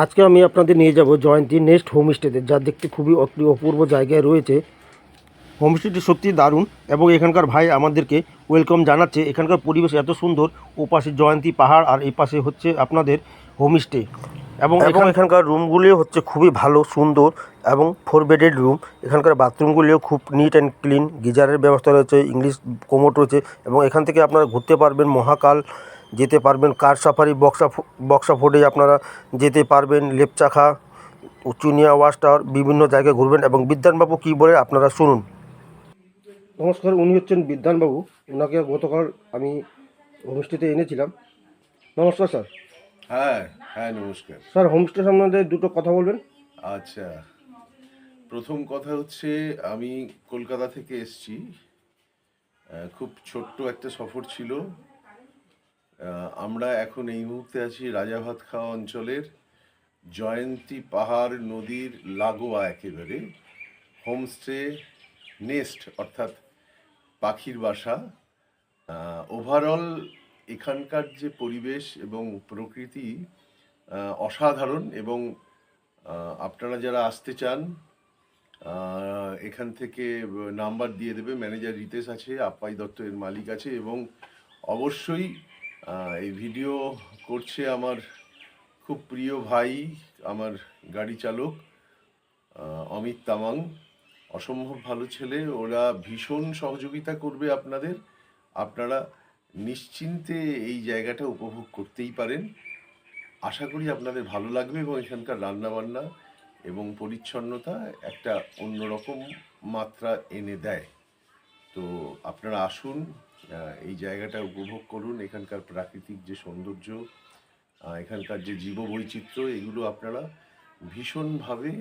আজকে আমি আপনাদের নিয়ে যাব জয়ন্তী নেস্ট হোমস্টেতে, যা দেখতে খুবই অপূর্ব জায়গায় রয়েছে। হোমস্টেটি সত্যি দারুণ এবং এখানকার ভাই আমাদেরকে ওয়েলকাম জানাচ্ছে। এখানকার পরিবেশ এত সুন্দর, ও পাশে জয়ন্তী পাহাড় আর এই পাশে হচ্ছে আপনাদের হোমস্টে এবং এখানকার রুমগুলিও হচ্ছে খুবই ভালো সুন্দর এবং 4 বেডেড রুম। এখানকার বাথরুমগুলিও খুব নিট অ্যান্ড ক্লিন, গিজারের ব্যবস্থা রয়েছে, ইংলিশ কোমোড রয়েছে এবং এখান থেকে আপনারা ঘুরতে পারবেন, মহাকাল যেতে পারবেন, কার সাফারি, বক্সা ফোর্ডে আপনারা যেতে পারবেন, লেপচাখা, চুনিয়া ওয়াচ টাওয়ার, বিভিন্ন জায়গায় ঘুরবেন। এবং বিদ্যানবাবু কী বলে আপনারা শুনুন। নমস্কার, উনি হচ্ছেন বিদ্যানবাবু। ওনাকে গতকাল আমি হোমস্টেতে এনেছিলাম। নমস্কার স্যার। হ্যাঁ হ্যাঁ, নমস্কার স্যার, হোমস্টে সম্বন্ধে দুটো কথা বলবেন। আচ্ছা, প্রথম কথা হচ্ছে আমি কলকাতা থেকে এসেছি। খুব ছোট্ট একটা সফর ছিল। আমরা এখন এই মুহূর্তে আছি রাজাভাতখাওয়া অঞ্চলের জয়ন্তী পাহাড় নদীর লাগোয়া একেবারে হোমস্টে নেস্ট অর্থাৎ পাখির বাসা। ওভারঅল এখানকার যে পরিবেশ এবং প্রকৃতি অসাধারণ এবং আপনারা যারা আসতে চান এখান থেকে নাম্বার দিয়ে দেবে, ম্যানেজার রিতেশ আছে, আপ্পাই দত্ত এর মালিক আছে এবং অবশ্যই এই ভিডিও করছে আমার খুব প্রিয় ভাই, আমার গাড়ি চালক অমিত তামাং। অসম্ভব ভালো ছেলে, ওরা ভীষণ সহযোগিতা করবে আপনাদের। আপনারা নিশ্চিন্তে এই জায়গাটা উপভোগ করতেই পারেন। আশা করি আপনাদের ভালো লাগবে এবং এখানকার রান্নাবান্না এবং পরিচ্ছন্নতা একটা অন্যরকম মাত্রা এনে দেয়। তো আপনারা আসুন, এই জায়গাটা উপভোগ করুন। এখানকার প্রাকৃতিক যে সৌন্দর্য, এখানকার যে জীববৈচিত্র্য, এগুলো আপনারা ভীষণভাবে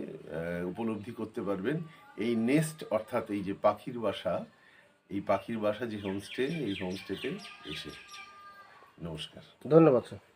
উপলব্ধি করতে পারবেন এই নেস্ট অর্থাৎ এই যে পাখির বাসা, এই পাখির বাসা যে হোমস্টে, এই হোমস্টেতে এসে। নমস্কার, ধন্যবাদ স্যার।